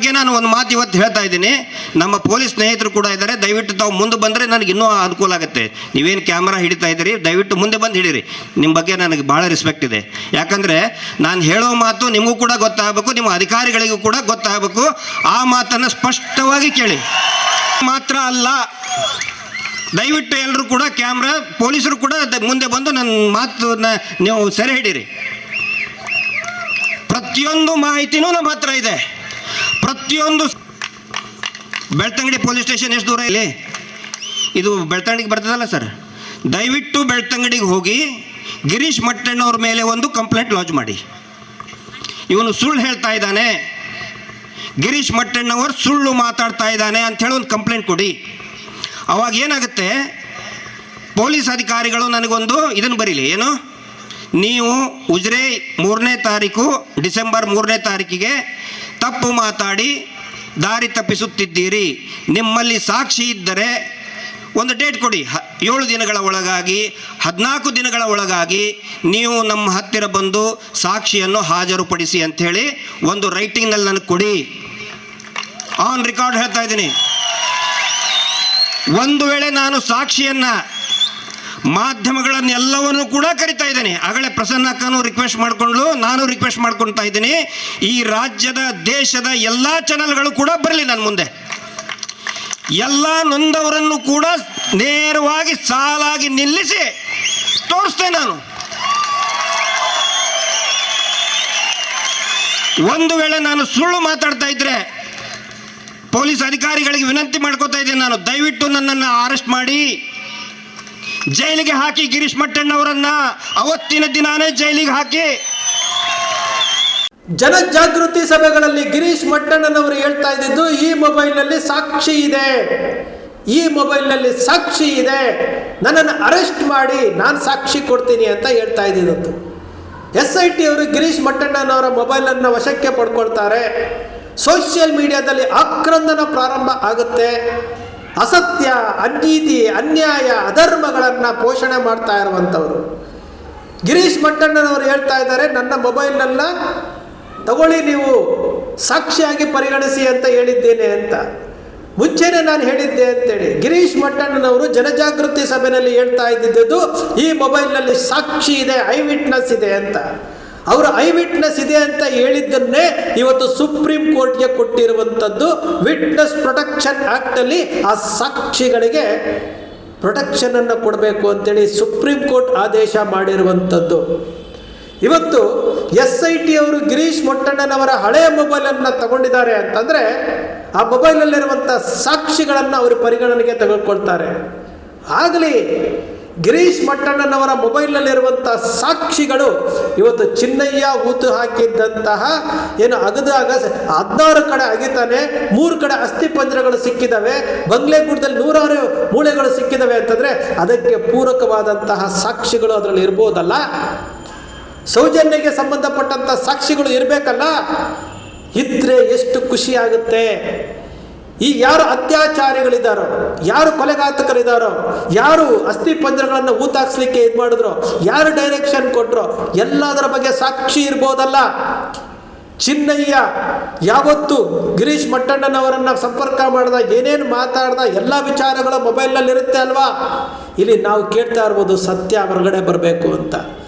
ನಾನು ಒಂದು ಮಾತು ಇವತ್ತು ಹೇಳ್ತಾ ಇದ್ದೀನಿ. ನಮ್ಮ ಪೊಲೀಸ್ ಸ್ನೇಹಿತರು ಕೂಡ ಇದ್ದಾರೆ. ದಯವಿಟ್ಟು ತಾವು ಮುಂದೆ ಬಂದರೆ ನನಗೆ ಇನ್ನೂ ಅನುಕೂಲ ಆಗುತ್ತೆ. ನೀವೇನು ಕ್ಯಾಮ್ರಾ ಹಿಡಿತಾ ಇದ್ದೀರಿ, ದಯವಿಟ್ಟು ಮುಂದೆ ಬಂದು ಹಿಡೀರಿ. ನಿಮ್ಮ ಬಗ್ಗೆ ನನಗೆ ಭಾಳ ರೆಸ್ಪೆಕ್ಟ್ ಇದೆ. ಯಾಕಂದರೆ ನಾನು ಹೇಳೋ ಮಾತು ನಿಮಗೂ ಕೂಡ ಗೊತ್ತಾಗಬೇಕು, ನಿಮ್ಮ ಅಧಿಕಾರಿಗಳಿಗೂ ಕೂಡ ಗೊತ್ತಾಗಬೇಕು. ಆ ಮಾತನ್ನು ಸ್ಪಷ್ಟವಾಗಿ ಕೇಳಿ. ಮಾತ್ರ ಅಲ್ಲ, ದಯವಿಟ್ಟು ಎಲ್ಲರೂ ಕೂಡ ಕ್ಯಾಮ್ರಾ, ಪೊಲೀಸರು ಕೂಡ ಮುಂದೆ ಬಂದು ನನ್ನ ಮಾತನ್ನ ನೀವು ಸೆರೆ ಹಿಡೀರಿ. ಪ್ರತಿಯೊಂದು ಮಾಹಿತಿನೂ ನಮ್ಮ ಹತ್ರ ಇದೆ. ಪ್ರತಿಯೊಂದು ಬೆಳ್ತಂಗಡಿ ಪೊಲೀಸ್ ಸ್ಟೇಷನ್ ಎಷ್ಟು ದೂರ ಇಲ್ಲಿ? ಇದು ಬೆಳ್ತಂಗಡಿಗೆ ಬರ್ತದಲ್ಲ ಸರ್. ದಯವಿಟ್ಟು ಬೆಳ್ತಂಗಡಿಗೆ ಹೋಗಿ ಗಿರೀಶ್ ಮಟ್ಟಣ್ಣವ್ರ ಮೇಲೆ ಒಂದು ಕಂಪ್ಲೇಂಟ್ ಲಾಂಚ್ ಮಾಡಿ. ಇವನು ಸುಳ್ಳು ಹೇಳ್ತಾ ಇದ್ದಾನೆ, ಗಿರೀಶ್ ಮಟ್ಟಣ್ಣವರು ಸುಳ್ಳು ಮಾತಾಡ್ತಾ ಇದ್ದಾನೆ ಅಂಥೇಳಿ ಒಂದು ಕಂಪ್ಲೇಂಟ್ ಕೊಡಿ. ಅವಾಗ ಏನಾಗುತ್ತೆ, ಪೊಲೀಸ್ ಅಧಿಕಾರಿಗಳು ನನಗೊಂದು ಇದನ್ನು ಬರೀಲಿ, ಏನು, ನೀವು ಉಜ್ರೆ 3ನೇ ತಾರೀಕು ಡಿಸೆಂಬರ್ 3ನೇ ತಾರೀಕಿಗೆ ತಪ್ಪು ಮಾತಾಡಿ ದಾರಿ ತಪ್ಪಿಸುತ್ತಿದ್ದೀರಿ, ನಿಮ್ಮಲ್ಲಿ ಸಾಕ್ಷಿ ಇದ್ದರೆ ಒಂದು ಡೇಟ್ ಕೊಡಿ, 7 ದಿನಗಳ ಒಳಗಾಗಿ 14 ದಿನಗಳ ಒಳಗಾಗಿ ನೀವು ನಮ್ಮ ಹತ್ತಿರ ಬಂದು ಸಾಕ್ಷಿಯನ್ನು ಹಾಜರುಪಡಿಸಿ ಅಂಥೇಳಿ ಒಂದು ರೈಟಿಂಗ್ನಲ್ಲಿ ನನಗೆ ಕೊಡಿ. ಆನ್ ರೆಕಾರ್ಡ್ ಹೇಳ್ತಾ ಇದ್ದೀನಿ. ಒಂದು ವೇಳೆ ನಾನು ಸಾಕ್ಷಿಯನ್ನು ಮಾಧ್ಯಮಗಳನ್ನೆಲ್ಲವನ್ನೂ ಕೂಡ ಕರಿತಾ ಇದ್ದೇನೆ. ಆಗಲೇ ಪ್ರಸನ್ನ ಅಕ್ಕನೂ ರಿಕ್ವೆಸ್ಟ್ ಮಾಡಿಕೊಂಡ್ಲು, ನಾನು ರಿಕ್ವೆಸ್ಟ್ ಮಾಡ್ಕೊಳ್ತಾ ಇದ್ದೀನಿ. ಈ ರಾಜ್ಯದ ದೇಶದ ಎಲ್ಲ ಚಾನಲ್ಗಳು ಕೂಡ ಬರಲಿ ನನ್ನ ಮುಂದೆ. ಎಲ್ಲ ನೊಂದವರನ್ನು ಕೂಡ ನೇರವಾಗಿ ಸಾಲಾಗಿ ನಿಲ್ಲಿಸಿ ತೋರಿಸ್ತೇನೆ ನಾನು. ಒಂದು ವೇಳೆ ನಾನು ಸುಳ್ಳು ಮಾತಾಡ್ತಾ ಇದ್ರೆ ಪೊಲೀಸ್ ಅಧಿಕಾರಿಗಳಿಗೆ ವಿನಂತಿ ಮಾಡ್ಕೋತಾ ಇದ್ದೇನೆ, ನಾನು ದಯವಿಟ್ಟು ನನ್ನನ್ನು ಅರೆಸ್ಟ್ ಮಾಡಿ ಜೈಲಿಗೆ ಹಾಕಿ. ಗಿರೀಶ್ ಮಟ್ಟಣ್ಣವರನ್ನ ಅವತ್ತಿನ ದಿನಾನೇ ಜೈಲಿಗೆ ಹಾಕಿ. ಜನಜಾಗೃತಿ ಸಭೆಗಳಲ್ಲಿ ಗಿರೀಶ್ ಮಟ್ಟಣ್ಣನವರು ಹೇಳ್ತಾ ಇದ್ದಿದ್ದು, ಈ ಮೊಬೈಲ್ನಲ್ಲಿ ಸಾಕ್ಷಿ ಇದೆ, ಈ ಮೊಬೈಲ್ನಲ್ಲಿ ಸಾಕ್ಷಿ ಇದೆ, ನನ್ನನ್ನು ಅರೆಸ್ಟ್ ಮಾಡಿ ನಾನು ಸಾಕ್ಷಿ ಕೊಡ್ತೀನಿ ಅಂತ ಹೇಳ್ತಾ ಇದ್ದಿದ್ದು. SIT ಅವರು ಗಿರೀಶ್ ಮಟ್ಟಣ್ಣನವರ ಮೊಬೈಲನ್ನು ವಶಕ್ಕೆ ಪಡ್ಕೊಳ್ತಾರೆ. ಸೋಷಿಯಲ್ ಮೀಡಿಯಾದಲ್ಲಿ ಆಕ್ರಂದನ ಪ್ರಾರಂಭ ಆಗುತ್ತೆ. ಅಸತ್ಯ, ಅನೀತಿ, ಅನ್ಯಾಯ, ಅಧರ್ಮಗಳನ್ನು ಪೋಷಣೆ ಮಾಡ್ತಾ ಇರುವಂಥವರು ಗಿರೀಶ್ ಮಟ್ಟಣ್ಣನವರು ಹೇಳ್ತಾ ಇದ್ದಾರೆ, ನನ್ನ ಮೊಬೈಲ್ನೆಲ್ಲ ತಗೊಳ್ಳಿ, ನೀವು ಸಾಕ್ಷಿಯಾಗಿ ಪರಿಗಣಿಸಿ ಅಂತ ಹೇಳಿದ್ದೇನೆ ಅಂತ. ಮುಂಚೆನೇ ನಾನು ಹೇಳಿದ್ದೆ ಅಂತೇಳಿ ಗಿರೀಶ್ ಮಟ್ಟಣ್ಣನವರು ಜನಜಾಗೃತಿ ಸಭೆಯಲ್ಲಿ ಹೇಳ್ತಾ ಇದ್ದಿದ್ದು, ಈ ಮೊಬೈಲ್ನಲ್ಲಿ ಸಾಕ್ಷಿ ಇದೆ, ಐ ವಿಟ್ನೆಸ್ ಇದೆ ಅಂತ. ಅವರು ಐ ವಿಟ್ನೆಸ್ ಇದೆ ಅಂತ ಹೇಳಿದ್ದನ್ನೇ ಇವತ್ತು ಸುಪ್ರೀಂ ಕೋರ್ಟ್ಗೆ ಕೊಟ್ಟಿರುವಂಥದ್ದು. ವಿಟ್ನೆಸ್ ಪ್ರೊಟೆಕ್ಷನ್ ಆ್ಯಕ್ಟಲ್ಲಿ ಆ ಸಾಕ್ಷಿಗಳಿಗೆ ಪ್ರೊಟೆಕ್ಷನನ್ನು ಕೊಡಬೇಕು ಅಂತೇಳಿ ಸುಪ್ರೀಂ ಕೋರ್ಟ್ ಆದೇಶ ಮಾಡಿರುವಂಥದ್ದು. ಇವತ್ತು SIT ಅವರು ಗಿರೀಶ್ ಮಟ್ಟಣ್ಣನವರ ಹಳೆಯ ಮೊಬೈಲನ್ನು ತಗೊಂಡಿದ್ದಾರೆ ಅಂತಂದರೆ ಆ ಮೊಬೈಲಲ್ಲಿರುವಂಥ ಸಾಕ್ಷಿಗಳನ್ನು ಅವರು ಪರಿಗಣನೆಗೆ ತೆಗೆದುಕೊಳ್ತಾರೆ. ಆಗಲಿ ಗಿರೀಶ್ ಮಟ್ಟಣ್ಣನವರ ಮೊಬೈಲ್ನಲ್ಲಿರುವಂಥ ಸಾಕ್ಷಿಗಳು ಇವತ್ತು ಚಿನ್ನಯ್ಯ ಊತು ಹಾಕಿದ್ದಂತಹ ಏನು ಅಗದಾಗ 16 ಕಡೆ ಅಗಿತಾನೆ, 3 ಕಡೆ ಅಸ್ಥಿ ಪಂಜರಗಳು ಸಿಕ್ಕಿದ್ದಾವೆ, ಬಂಗ್ಲೆಗೂಡದಲ್ಲಿ 106 ಮೂಳೆಗಳು ಸಿಕ್ಕಿದ್ದಾವೆ ಅಂತಂದರೆ ಅದಕ್ಕೆ ಪೂರಕವಾದಂತಹ ಸಾಕ್ಷಿಗಳು ಅದರಲ್ಲಿ ಇರ್ಬೋದಲ್ಲ. ಸೌಜನ್ಯಗೆ ಸಂಬಂಧಪಟ್ಟಂಥ ಸಾಕ್ಷಿಗಳು ಇರಬೇಕಲ್ಲ. ಇದ್ರೆ ಎಷ್ಟು ಖುಷಿ ಆಗುತ್ತೆ. ಈ ಯಾರು ಅತ್ಯಾಚಾರಿಗಳಿದ್ದಾರೋ, ಯಾರು ಕೊಲೆಘಾತಕರಿದ್ದಾರೋ, ಯಾರು ಅಸ್ಥಿ ಪಂಜರಗಳನ್ನು ಊತಾಕ್ಸ್ಲಿಕ್ಕೆ ಇದು ಮಾಡಿದ್ರು, ಯಾರು ಡೈರೆಕ್ಷನ್ ಕೊಟ್ಟರು, ಎಲ್ಲದರ ಬಗ್ಗೆ ಸಾಕ್ಷಿ ಇರ್ಬೋದಲ್ಲ. ಚಿನ್ನಯ್ಯ ಯಾವತ್ತು ಗಿರೀಶ್ ಮಟ್ಟಣ್ಣನವರನ್ನು ಸಂಪರ್ಕ ಮಾಡಿದ, ಏನೇನು ಮಾತಾಡ್ದ, ಎಲ್ಲ ವಿಚಾರಗಳು ಮೊಬೈಲ್ನಲ್ಲಿ ಇರುತ್ತೆ ಅಲ್ವಾ. ಇಲ್ಲಿ ನಾವು ಕೇಳ್ತಾ ಇರ್ಬೋದು, ಸತ್ಯ ಹೊರಗಡೆ ಬರಬೇಕು ಅಂತ,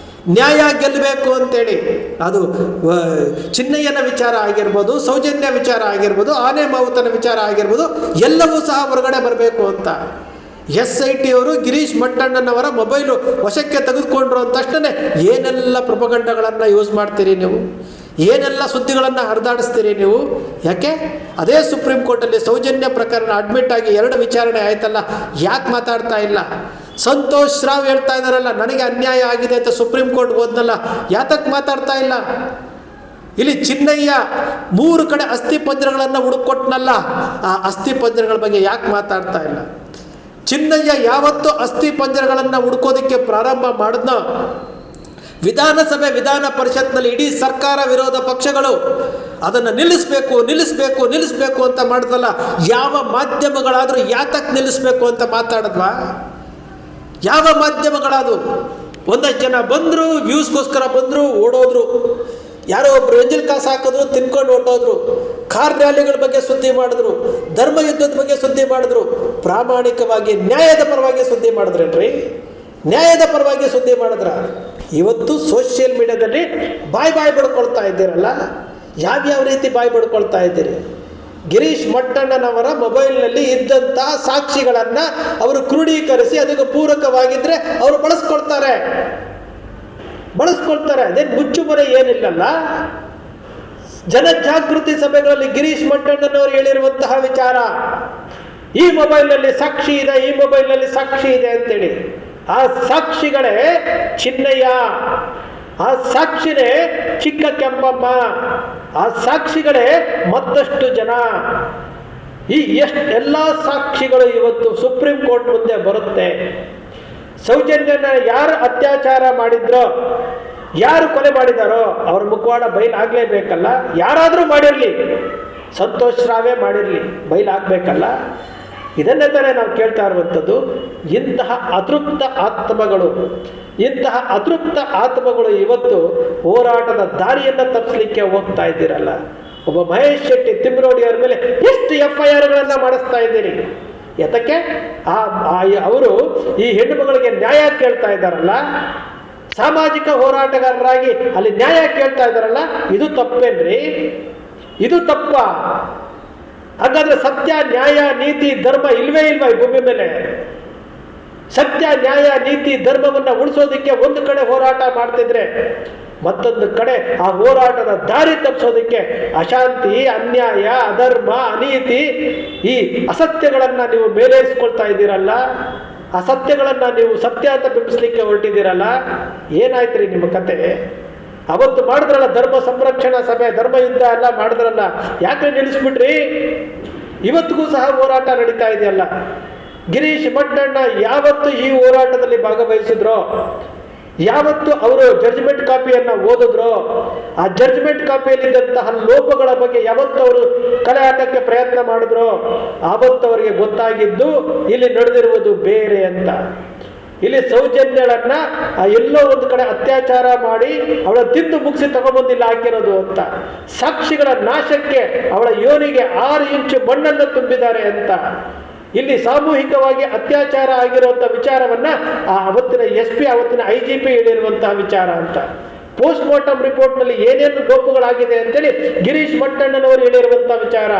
ನ್ಯಾಯ ಗೆಲ್ಲಬೇಕು ಅಂತೇಳಿ. ಅದು ಚಿನ್ನಯ್ಯನ ವಿಚಾರ ಆಗಿರ್ಬೋದು, ಸೌಜನ್ಯ ವಿಚಾರ ಆಗಿರ್ಬೋದು, ಆನೆ ಮಾವುತನ ವಿಚಾರ ಆಗಿರ್ಬೋದು, ಎಲ್ಲವೂ ಸಹ ಹೊರಗಡೆ ಬರಬೇಕು ಅಂತ. SIT ಅವರು ಗಿರೀಶ್ ಮಟ್ಟಣ್ಣನವರ ಮೊಬೈಲು ವಶಕ್ಕೆ ತೆಗೆದುಕೊಂಡ್ರು ಅಂತ ತಕ್ಷಣ ಏನೆಲ್ಲ ಪ್ರೊಪಗಂಡಗಳನ್ನು ಯೂಸ್ ಮಾಡ್ತೀರಿ ನೀವು, ಏನೆಲ್ಲ ಸುದ್ದಿಗಳನ್ನು ಹರಿದಾಡಿಸ್ತೀರಿ ನೀವು. ಯಾಕೆ? ಅದೇ ಸುಪ್ರೀಂ ಕೋರ್ಟಲ್ಲಿ ಸೌಜನ್ಯ ಪ್ರಕರಣ ಅಡ್ಮಿಟ್ ಆಗಿ 2 ವಿಚಾರಣೆ ಆಯ್ತಲ್ಲ, ಯಾಕೆ ಮಾತಾಡ್ತಾ ಇಲ್ಲ? ಸಂತೋಷ್ ರಾವ್ ಹೇಳ್ತಾ ಇದ್ದಾರಲ್ಲ, ನನಗೆ ಅನ್ಯಾಯ ಆಗಿದೆ ಅಂತ ಸುಪ್ರೀಂ ಕೋರ್ಟ್ಗೆ ಹೋದ್ನಲ್ಲ, ಯಾತಕ್ಕೆ ಮಾತಾಡ್ತಾ ಇಲ್ಲ? ಇಲ್ಲಿ ಚಿನ್ನಯ್ಯ 3 ಕಡೆ ಅಸ್ಥಿ ಪಂಜರಗಳನ್ನು ಹುಡುಕೊಟ್ನಲ್ಲ, ಆ ಅಸ್ಥಿ ಪಂಜರಗಳ ಬಗ್ಗೆ ಯಾಕೆ ಮಾತಾಡ್ತಾ ಇಲ್ಲ? ಚಿನ್ನಯ್ಯ ಯಾವತ್ತು ಅಸ್ಥಿ ಪಂಜರಗಳನ್ನು ಹುಡುಕೋದಕ್ಕೆ ಪ್ರಾರಂಭ ಮಾಡಿದ್ನೋ, ವಿಧಾನಸಭೆ ವಿಧಾನ ಪರಿಷತ್ನಲ್ಲಿ ಇಡೀ ಸರ್ಕಾರ ವಿರೋಧ ಪಕ್ಷಗಳು ಅದನ್ನು ನಿಲ್ಲಿಸಬೇಕು ನಿಲ್ಲಿಸಬೇಕು ನಿಲ್ಲಿಸಬೇಕು ಅಂತ ಮಾಡಿದ್ವಲ್ಲ, ಯಾವ ಮಾಧ್ಯಮಗಳಾದರೂ ಯಾತಕ್ಕೆ ನಿಲ್ಲಿಸಬೇಕು ಅಂತ ಮಾತಾಡಿದ್ವಾ? ಯಾವ ಮಾಧ್ಯಮಗಳಾದವು? ಒಂದಷ್ಟು ಜನ ಬಂದರು, ವ್ಯೂಸ್ಗೋಸ್ಕರ ಬಂದರು, ಓಡೋದ್ರು. ಯಾರೋ ಒಬ್ರು ಎಂಜಿಲ್ ಕಾಸು ಹಾಕಿದ್ರು, ತಿನ್ಕೊಂಡು ಹೊಟ್ಟೋದ್ರು. ಕಾರ್ ರ್ಯಾಲಿಗಳ ಬಗ್ಗೆ ಸುದ್ದಿ ಮಾಡಿದ್ರು, ಧರ್ಮ ಯುದ್ಧದ ಬಗ್ಗೆ ಸುದ್ದಿ ಮಾಡಿದ್ರು, ಪ್ರಾಮಾಣಿಕವಾಗಿ ನ್ಯಾಯದ ಪರವಾಗಿ ಸುದ್ದಿ ಮಾಡಿದ್ರೇನ್ರಿ? ನ್ಯಾಯದ ಪರವಾಗಿ ಸುದ್ದಿ ಮಾಡಿದ್ರ? ಇವತ್ತು ಸೋಷಿಯಲ್ ಮೀಡಿಯಾದಲ್ಲಿ ಬಾಯ್ ಬಡ್ಕೊಳ್ತಾ ಇದ್ದೀರಲ್ಲ, ಯಾವ್ಯಾವ ರೀತಿ ಬಾಯ್ ಬಡ್ಕೊಳ್ತಾ ಇದ್ದೀರಿ? ಗಿರೀಶ್ ಮಟ್ಟಣ್ಣನವರ ಮೊಬೈಲ್ನಲ್ಲಿ ಇದ್ದಂಥ ಸಾಕ್ಷಿಗಳನ್ನು ಅವರು ಕ್ರೋಢೀಕರಿಸಿ ಅದಕ್ಕೆ ಪೂರಕವಾಗಿದ್ದರೆ ಅವರು ಬಳಸ್ಕೊಳ್ತಾರೆ. ಅದೇನು ಮುಚ್ಚುಮರೆ ಏನಿಲ್ಲಲ್ಲ. ಜನಜಾಗೃತಿ ಸಭೆಗಳಲ್ಲಿ ಗಿರೀಶ್ ಮಟ್ಟಣ್ಣನವರು ಹೇಳಿರುವಂತಹ ವಿಚಾರ, ಈ ಮೊಬೈಲ್ನಲ್ಲಿ ಸಾಕ್ಷಿ ಇದೆ, ಈ ಮೊಬೈಲ್ನಲ್ಲಿ ಸಾಕ್ಷಿ ಇದೆ ಅಂತೇಳಿ. ಆ ಸಾಕ್ಷಿಗಳೇ ಚಿನ್ನಯ್ಯ, ಆ ಸಾಕ್ಷಿನೇ ಚಿಕ್ಕ ಕೆಂಪಮ್ಮ, ಆ ಸಾಕ್ಷಿಗಳೇ ಮತ್ತಷ್ಟು ಜನ. ಈ ಎಲ್ಲ ಸಾಕ್ಷಿಗಳು ಇವತ್ತು ಸುಪ್ರೀಂ ಕೋರ್ಟ್ ಮುಂದೆ ಬರುತ್ತೆ. ಸೌಜನ್ಯನ ಯಾರು ಅತ್ಯಾಚಾರ ಮಾಡಿದ್ರೋ, ಯಾರು ಕೊಲೆ ಮಾಡಿದಾರೋ ಅವ್ರ ಮುಖವಾಡ ಬಯಲಾಗಲೇಬೇಕಲ್ಲ. ಯಾರಾದರೂ ಮಾಡಿರಲಿ, ಸಂತೋಷ್ ರಾವೇ ಮಾಡಿರಲಿ, ಬಯಲಾಗಬೇಕಲ್ಲ. ಇದನ್ನೇ ತಾನೇ ನಾವು ಕೇಳ್ತಾ ಇರುವಂಥದ್ದು. ಇಂತಹ ಅತೃಪ್ತ ಆತ್ಮಗಳು ಇವತ್ತು ಹೋರಾಟದ ದಾರಿಯನ್ನು ತಪ್ಪಿಸಲಿಕ್ಕೆ ಹೋಗ್ತಾ ಇದ್ದೀರಲ್ಲ. ಒಬ್ಬ ಮಹೇಶ್ ಶೆಟ್ಟಿ ತಿಮ್ರೋಡಿಯವರ ಮೇಲೆ ಎಷ್ಟು FIRಗಳನ್ನು ಮಾಡಿಸ್ತಾ ಇದ್ದೀರಿ? ಯಾತಕ್ಕೆ? ಅವರು ಈ ಹೆಣ್ಣು ಮಗಳಿಗೆ ನ್ಯಾಯ ಕೇಳ್ತಾ ಇದ್ದಾರಲ್ಲ, ಸಾಮಾಜಿಕ ಹೋರಾಟಗಾರರಾಗಿ ಅಲ್ಲಿ ನ್ಯಾಯ ಕೇಳ್ತಾ ಇದ್ದಾರಲ್ಲ, ಇದು ತಪ್ಪೇನ್ರಿ? ಇದು ತಪ್ಪ? ಹಾಗಾದ್ರೆ ಸತ್ಯ, ನ್ಯಾಯ, ನೀತಿ, ಧರ್ಮ ಇಲ್ವೇ ಇಲ್ವಾ ಈ ಭೂಮಿ ಮೇಲೆ? ಸತ್ಯ, ನ್ಯಾಯ, ನೀತಿ, ಧರ್ಮವನ್ನು ಉಳಿಸೋದಕ್ಕೆ ಒಂದು ಕಡೆ ಹೋರಾಟ ಮಾಡ್ತಿದ್ರೆ, ಮತ್ತೊಂದು ಕಡೆ ಆ ಹೋರಾಟದ ದಾರಿ ತಪ್ಪಿಸೋದಕ್ಕೆ ಅಶಾಂತಿ, ಅನ್ಯಾಯ, ಅಧರ್ಮ, ಅನೀತಿ, ಈ ಅಸತ್ಯಗಳನ್ನು ನೀವು ಮೇಲೇರಿಸ್ಕೊಳ್ತಾ ಇದ್ದೀರಲ್ಲ, ಅಸತ್ಯಗಳನ್ನು ನೀವು ಸತ್ಯ ಅಂತ ಬಿಂಬಿಸ್ಲಿಕ್ಕೆ ಹೊರಟಿದ್ದೀರಲ್ಲ. ಏನಾಯ್ತ್ರಿ ನಿಮ್ಮ ಕತೆ? ಅವತ್ತು ಮಾಡಿದ್ರಲ್ಲ ಧರ್ಮ ಸಂರಕ್ಷಣಾ ಸಭೆ, ಧರ್ಮ ಯುದ್ಧ ಎಲ್ಲ ಮಾಡಿದ್ರಲ್ಲ, ಯಾಕೆ ನಿಲ್ಲಿಸ್ಬಿಟ್ರಿ? ಇವತ್ತಿಗೂ ಸಹ ಹೋರಾಟ ನಡೀತಾ ಇದೆಯಲ್ಲ. ಗಿರೀಶ್ ಮಟ್ಟಣ್ಣ ಯಾವತ್ತು ಈ ಹೋರಾಟದಲ್ಲಿ ಭಾಗವಹಿಸಿದ್ರೋ, ಯಾವತ್ತು ಅವರು ಜಡ್ಜ್ಮೆಂಟ್ ಕಾಪಿಯನ್ನು ಓದಿದ್ರೋ, ಆ ಜಡ್ಜ್ಮೆಂಟ್ ಕಾಪಿಯಲ್ಲಿದ್ದಂತಹ ಲೋಪಗಳ ಬಗ್ಗೆ ಯಾವತ್ತು ಅವರು ಕಲೆ ಹಾಕಕ್ಕೆ ಪ್ರಯತ್ನ ಮಾಡಿದ್ರೋ, ಆವತ್ತು ಅವರಿಗೆ ಗೊತ್ತಾಗಿದ್ದು ಇಲ್ಲಿ ನಡೆದಿರುವುದು ಬೇರೆ ಅಂತ. ಇಲ್ಲಿ ಸೌಜನ್ಯಳನ್ನ ಎಲ್ಲೋ ಒಂದು ಕಡೆ ಅತ್ಯಾಚಾರ ಮಾಡಿ ಅವಳ ತಿಂದು ಮುಗಿಸಿ ತಗೊಂಬಂದಿಲ್ಲ ಹಾಕಿರೋದು ಅಂತ, ಸಾಕ್ಷಿಗಳ ನಾಶಕ್ಕೆ ಅವಳ ಯೋನಿಗೆ 6 ಇಂಚು ಮಣ್ಣನ್ನು ತುಂಬಿದ್ದಾರೆ ಅಂತ, ಇಲ್ಲಿ ಸಾಮೂಹಿಕವಾಗಿ ಅತ್ಯಾಚಾರ ಆಗಿರುವಂತಹ ವಿಚಾರವನ್ನ ಅವತ್ತಿನ SP, ಅವತ್ತಿನ IGP ಹೇಳಿರುವಂತಹ ವಿಚಾರ ಅಂತ. ಪೋಸ್ಟ್ ಮಾರ್ಟಮ್ ರಿಪೋರ್ಟ್ ನಲ್ಲಿ ಏನೇನು ಲೋಪಗಳಾಗಿದೆ ಅಂತೇಳಿ ಗಿರೀಶ್ ಮಟ್ಟಣ್ಣನವರು ಹೇಳಿರುವಂತಹ ವಿಚಾರ.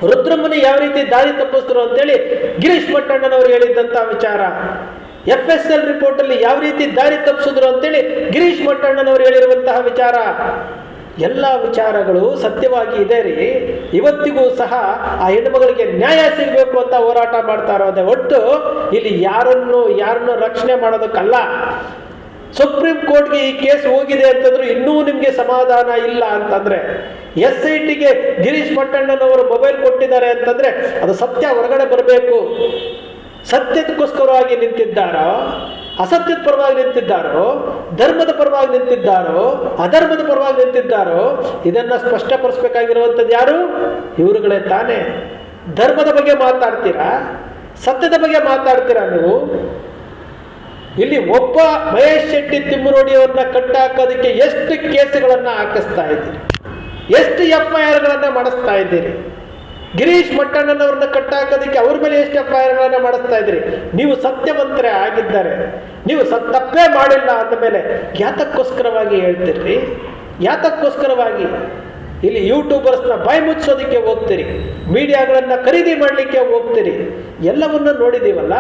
ರುದ್ರಮ್ಮನ ಯಾವ ರೀತಿ ದಾರಿ ತಪ್ಪಿಸಿದ್ರು ಅಂತೇಳಿ ಗಿರೀಶ್ ಮಟ್ಟಣ್ಣನವರು ಹೇಳಿದ್ದಂತ ವಿಚಾರ. FSL ರಿಪೋರ್ಟ್ ಅಲ್ಲಿ ಯಾವ ರೀತಿ ದಾರಿ ತಪ್ಪಿಸಿದ್ರು ಅಂತೇಳಿ ಗಿರೀಶ್ ಮಟ್ಟಣ್ಣನವರು ಹೇಳಿರುವಂತಹ ವಿಚಾರ. ಎಲ್ಲ ವಿಚಾರಗಳು ಸತ್ಯವಾಗಿ ಇದೆ ರೀ. ಇವತ್ತಿಗೂ ಸಹ ಆ ಹೆಣ್ಣುಮಗಳಿಗೆ ನ್ಯಾಯ ಸಿಗಬೇಕು ಅಂತ ಹೋರಾಟ ಮಾಡ್ತಾ ಇರೋದೇ ಹೊರತು ಇಲ್ಲಿ ಯಾರನ್ನು ರಕ್ಷಣೆ ಮಾಡೋದಕ್ಕಲ್ಲ. ಸುಪ್ರೀಂ ಕೋರ್ಟ್ಗೆ ಈ ಕೇಸ್ ಹೋಗಿದೆ ಅಂತಂದ್ರೆ ಇನ್ನೂ ನಿಮಗೆ ಸಮಾಧಾನ ಇಲ್ಲ ಅಂತಂದ್ರೆ, SITಗೆ ಗಿರೀಶ್ ಮಟ್ಟಣ್ಣನವರು ಮೊಬೈಲ್ ಕೊಟ್ಟಿದ್ದಾರೆ ಅಂತಂದ್ರೆ ಅದು ಸತ್ಯ ಹೊರಗಡೆ ಬರಬೇಕು. ಸತ್ಯಕ್ಕೋಸ್ಕರವಾಗಿ ನಿಂತಿದ್ದಾರೋ, ಅಸತ್ಯದ ಪರವಾಗಿ ನಿಂತಿದ್ದಾರೋ, ಧರ್ಮದ ಪರವಾಗಿ ನಿಂತಿದ್ದಾರೋ, ಅಧರ್ಮದ ಪರವಾಗಿ ನಿಂತಿದ್ದಾರೋ, ಇದನ್ನ ಸ್ಪಷ್ಟಪಡಿಸಬೇಕಾಗಿರುವಂಥದ್ದು ಯಾರು? ಇವರುಗಳೇ ತಾನೇ. ಧರ್ಮದ ಬಗ್ಗೆ ಮಾತಾಡ್ತೀರಾ, ಸತ್ಯದ ಬಗ್ಗೆ ಮಾತಾಡ್ತೀರಾ ನೀವು? ಇಲ್ಲಿ ಒಬ್ಬ ಮಹೇಶ್ ಶೆಟ್ಟಿ ತಿಮ್ಮರೋಡಿಯವ್ರನ್ನ ಕಟ್ಟಾಕೋದಕ್ಕೆ ಎಷ್ಟು ಕೇಸುಗಳನ್ನ ಹಾಕಿಸ್ತಾ ಇದ್ದೀರಿ, ಎಷ್ಟು FIRಗಳನ್ನ ಮಾಡಿಸ್ತಾ ಇದ್ದೀರಿ? ಗಿರೀಶ್ ಮಟ್ಟಣ್ಣನವ್ರನ್ನ ಕಟ್ಟಾಕೋದಕ್ಕೆ ಅವ್ರ ಮೇಲೆ ಎಷ್ಟು FIRಗಳನ್ನ ಮಾಡಿಸ್ತಾ ಇದ್ದೀರಿ? ನೀವು ಸತ್ಯವಂತರೇ ಆಗಿದ್ದಾರೆ, ನೀವು ತಪ್ಪೇ ಮಾಡಿಲ್ಲ ಅಂದ ಮೇಲೆ ಯಾತಕ್ಕೋಸ್ಕರವಾಗಿ ಹೇಳ್ತೀರಿ? ಯಾತಕ್ಕೋಸ್ಕರವಾಗಿ ಇಲ್ಲಿ ಯೂಟ್ಯೂಬರ್ಸ್ನ ಬಾಯಿ ಮುಚ್ಚೋದಕ್ಕೆ ಹೋಗ್ತೀರಿ, ಮೀಡಿಯಾಗಳನ್ನ ಖರೀದಿ ಮಾಡಲಿಕ್ಕೆ ಹೋಗ್ತೀರಿ? ಎಲ್ಲವನ್ನೂ ನೋಡಿದೀವಲ್ಲ,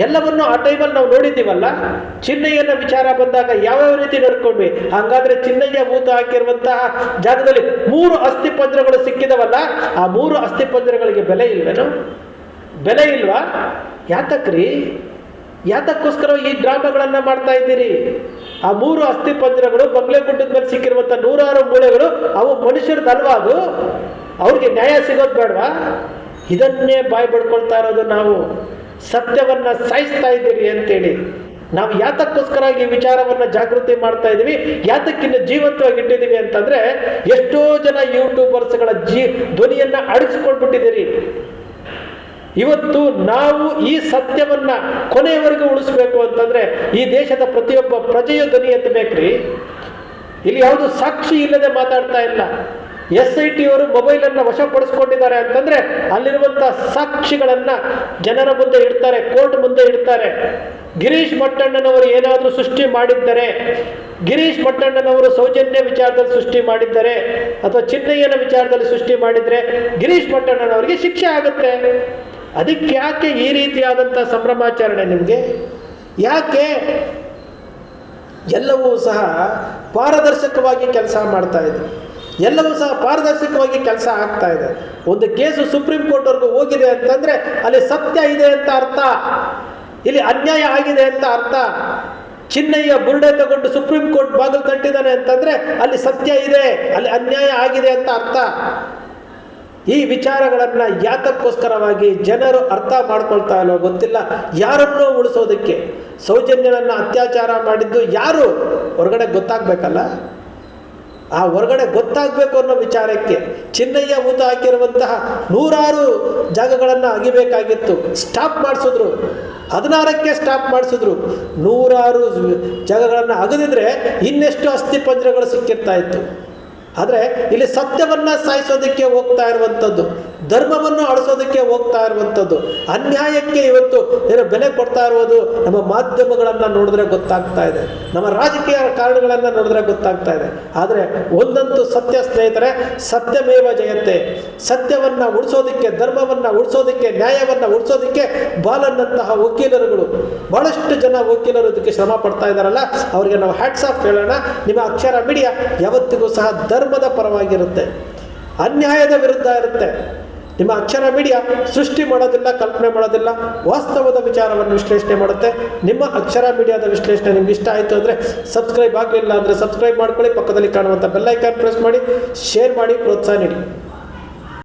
ಎಲ್ಲವನ್ನು ಆ ಟೈಮಲ್ಲಿ ನಾವು ನೋಡಿದ್ದೀವಲ್ಲ. ಚಿನ್ನಯ್ಯನ ವಿಚಾರ ಬಂದಾಗ ಯಾವ್ಯಾವ ರೀತಿ ನಡ್ಕೊಂಡ್ವಿ. ಹಾಗಾದ್ರೆ ಚಿನ್ನಯ್ಯ ಊತ ಹಾಕಿರುವಂತಹ ಜಾಗದಲ್ಲಿ 3 ಅಸ್ಥಿಪಂಜರಗಳು ಸಿಕ್ಕಿದವಲ್ಲ, ಆ 3 ಅಸ್ಥಿಪಂಜರಗಳಿಗೆ ಬೆಲೆ ಇಲ್ವೇನು? ಬೆಲೆ ಇಲ್ವಾ? ಯಾತಕ್ರಿ? ಯಾತಕ್ಕೋಸ್ಕರ ಈ ಡ್ರಾಮಾಗಳನ್ನ ಮಾಡ್ತಾ ಇದ್ದೀರಿ? ಆ 3 ಅಸ್ಥಿಪಂಜರಗಳು ಬಂಗ್ಲೆ ಗುಡ್ಡದ ಮೇಲೆ ಸಿಕ್ಕಿರುವಂತ 100 ಮೂಳೆಗಳು ಅವು ಮನುಷ್ಯರದಲ್ವಾ? ಅದು ಅವ್ರಿಗೆ ನ್ಯಾಯ ಸಿಗೋದು ಬೇಡವಾ? ಇದನ್ನೇ ಬಾಯಿ ಬಡ್ಕೊಳ್ತಾ ಇರೋದು ನಾವು. ಸತ್ಯವನ್ನ ಸಾಯಿಸ್ತಾ ಇದ್ದೀರಿ ಅಂತೇಳಿ ನಾವು ಯಾತಕ್ಕೋಸ್ಕರ ಈ ವಿಚಾರವನ್ನ ಜಾಗೃತಿ ಮಾಡ್ತಾ ಇದೀವಿ, ಯಾತಕ್ಕಿನ್ನು ಜೀವಂತವಾಗಿ ಇಟ್ಟಿದ್ದೀವಿ ಅಂತಂದ್ರೆ, ಎಷ್ಟೋ ಜನ ಯೂಟ್ಯೂಬರ್ಸ್ಗಳ ಧ್ವನಿಯನ್ನ ಅಡಗಿಸ್ಕೊಂಡ್ಬಿಟ್ಟಿದ್ದೀರಿ. ಇವತ್ತು ನಾವು ಈ ಸತ್ಯವನ್ನ ಕೊನೆಯವರೆಗೂ ಉಳಿಸ್ಬೇಕು ಅಂತಂದ್ರೆ ಈ ದೇಶದ ಪ್ರತಿಯೊಬ್ಬ ಪ್ರಜೆಯ ಧ್ವನಿ ಎತ್ತಬೇಕ್ರಿ. ಇಲ್ಲಿ ಯಾವುದು ಸಾಕ್ಷಿ ಇಲ್ಲದೆ ಮಾತಾಡ್ತಾ ಇಲ್ಲ. SIT ಅವರು ಮೊಬೈಲನ್ನು ವಶಪಡಿಸ್ಕೊಂಡಿದ್ದಾರೆ ಅಂತಂದ್ರೆ ಅಲ್ಲಿರುವಂಥ ಸಾಕ್ಷಿಗಳನ್ನ ಜನರ ಮುಂದೆ ಇಡ್ತಾರೆ, ಕೋರ್ಟ್ ಮುಂದೆ ಇಡ್ತಾರೆ. ಗಿರೀಶ್ ಮಟ್ಟಣ್ಣನವರು ಏನಾದರೂ ಸೃಷ್ಟಿ ಮಾಡಿದ್ದರೆ, ಗಿರೀಶ್ ಮಟ್ಟಣ್ಣನವರು ಸೌಜನ್ಯ ವಿಚಾರದಲ್ಲಿ ಸೃಷ್ಟಿ ಮಾಡಿದ್ದರೆ ಅಥವಾ ಚಿನ್ನಯ್ಯನ ವಿಚಾರದಲ್ಲಿ ಸೃಷ್ಟಿ ಮಾಡಿದರೆ ಗಿರೀಶ್ ಮಟ್ಟಣ್ಣನವರಿಗೆ ಶಿಕ್ಷೆ ಆಗುತ್ತೆ. ಅದಕ್ಕೆ ಯಾಕೆ ಈ ರೀತಿಯಾದಂಥ ಸಂಭ್ರಮಾಚರಣೆ ನಿಮಗೆ? ಯಾಕೆ? ಎಲ್ಲವೂ ಸಹ ಪಾರದರ್ಶಕವಾಗಿ ಕೆಲಸ ಮಾಡ್ತಾ ಇದೆ, ಎಲ್ಲವೂ ಸಹ ಪಾರದರ್ಶಕವಾಗಿ ಕೆಲಸ ಆಗ್ತಾ ಇದೆ. ಒಂದು ಕೇಸು ಸುಪ್ರೀಂ ಕೋರ್ಟ್ವರೆಗೂ ಹೋಗಿದೆ ಅಂತಂದ್ರೆ ಅಲ್ಲಿ ಸತ್ಯ ಇದೆ ಅಂತ ಅರ್ಥ, ಇಲ್ಲಿ ಅನ್ಯಾಯ ಆಗಿದೆ ಅಂತ ಅರ್ಥ. ಚಿನ್ನಯ್ಯ ಬುರುಡೆ ತಗೊಂಡು ಸುಪ್ರೀಂ ಕೋರ್ಟ್ ಬಾಗಿಲು ತಟ್ಟಿದ್ದಾನೆ ಅಂತಂದ್ರೆ ಅಲ್ಲಿ ಸತ್ಯ ಇದೆ, ಅಲ್ಲಿ ಅನ್ಯಾಯ ಆಗಿದೆ ಅಂತ ಅರ್ಥ. ಈ ವಿಚಾರಗಳನ್ನ ಯಾತಕ್ಕೋಸ್ಕರವಾಗಿ ಜನರು ಅರ್ಥ ಮಾಡ್ಕೊಳ್ತಾ ಇಲ್ಲೋ ಗೊತ್ತಿಲ್ಲ. ಯಾರನ್ನೋ ಉಳಿಸೋದಕ್ಕೆ, ಸೌಜನ್ಯನನ್ನ ಅತ್ಯಾಚಾರ ಮಾಡಿದ್ದು ಯಾರು ಹೊರಗಡೆ ಗೊತ್ತಾಗ್ಬೇಕಲ್ಲ, ಆ ಹೊರಗಡೆ ಗೊತ್ತಾಗಬೇಕು ಅನ್ನೋ ವಿಚಾರಕ್ಕೆ ಚಿನ್ನಯ್ಯ ಊತ ಹಾಕಿರುವಂತಹ 100 ಜಾಗಗಳನ್ನು ಅಗಿಬೇಕಾಗಿತ್ತು, ಸ್ಟಾಪ್ ಮಾಡಿಸಿದ್ರು. 16ಕ್ಕೆ ಸ್ಟಾಪ್ ಮಾಡಿಸಿದ್ರು. 100 ಜಾಗಗಳನ್ನು ಅಗದಿದ್ರೆ ಇನ್ನೆಷ್ಟು ಅಸ್ಥಿ ಪಂಜರಗಳು ಸಿಕ್ಕಿರ್ತಾ ಇತ್ತು. ಆದರೆ ಇಲ್ಲಿ ಸತ್ಯವನ್ನು ಸಾಯಿಸೋದಕ್ಕೆ ಹೋಗ್ತಾ ಇರುವಂಥದ್ದು, ಧರ್ಮವನ್ನು ಅಳಿಸೋದಕ್ಕೆ ಹೋಗ್ತಾ ಇರುವಂಥದ್ದು, ಅನ್ಯಾಯಕ್ಕೆ ಇವತ್ತು ಏನೋ ಬೆಲೆ ಕೊಡ್ತಾ ಇರುವುದು ನಮ್ಮ ಮಾಧ್ಯಮಗಳನ್ನು ನೋಡಿದ್ರೆ ಗೊತ್ತಾಗ್ತಾ ಇದೆ, ನಮ್ಮ ರಾಜಕೀಯ ಕಾರಣಗಳನ್ನು ನೋಡಿದ್ರೆ ಗೊತ್ತಾಗ್ತಾ ಇದೆ. ಆದರೆ ಒಂದಂತೂ ಸತ್ಯ ಸ್ನೇಹಿತರೆ, ಸತ್ಯಮೇವ ಜಯತೆ. ಸತ್ಯವನ್ನು ಉಳಿಸೋದಕ್ಕೆ, ಧರ್ಮವನ್ನು ಉಳಿಸೋದಕ್ಕೆ, ನ್ಯಾಯವನ್ನು ಉಳಿಸೋದಕ್ಕೆ ಬಾಲನ್ನಂತಹ ವಕೀಲರುಗಳು, ಬಹಳಷ್ಟು ಜನ ವಕೀಲರು ಇದಕ್ಕೆ ಶ್ರಮ ಪಡ್ತಾ ಇದ್ದಾರಲ್ಲ, ಅವರಿಗೆ ನಾವು ಹ್ಯಾಟ್ಸ್ ಆಫ್ ಹೇಳೋಣ. ನಿಮ್ಮ ಅಕ್ಷರ ಮೀಡಿಯಾ ಯಾವತ್ತಿಗೂ ಸಹ ಧರ್ಮದ ಪರವಾಗಿರುತ್ತೆ, ಅನ್ಯಾಯದ ವಿರುದ್ಧ ಇರುತ್ತೆ. ನಿಮ್ಮ ಅಕ್ಷರ ಮೀಡಿಯಾ ಸೃಷ್ಟಿ ಮಾಡೋದಿಲ್ಲ, ಕಲ್ಪನೆ ಮಾಡೋದಿಲ್ಲ, ವಾಸ್ತವದ ವಿಚಾರವನ್ನು ವಿಶ್ಲೇಷಣೆ ಮಾಡುತ್ತೆ. ನಿಮ್ಮ ಅಕ್ಷರ ಮೀಡಿಯಾದ ವಿಶ್ಲೇಷಣೆ ನಿಮ್ಗೆ ಇಷ್ಟ ಆಯಿತು ಅಂದರೆ ಸಬ್ಸ್ಕ್ರೈಬ್ ಆಗಲಿಲ್ಲ ಅಂದರೆ ಸಬ್ಸ್ಕ್ರೈಬ್ ಮಾಡ್ಕೊಳ್ಳಿ, ಪಕ್ಕದಲ್ಲಿ ಕಾಣುವಂಥ ಬೆಲ್ ಐಕಾನ್ ಪ್ರೆಸ್ ಮಾಡಿ, ಶೇರ್ ಮಾಡಿ, ಪ್ರೋತ್ಸಾಹ ನೀಡಿ.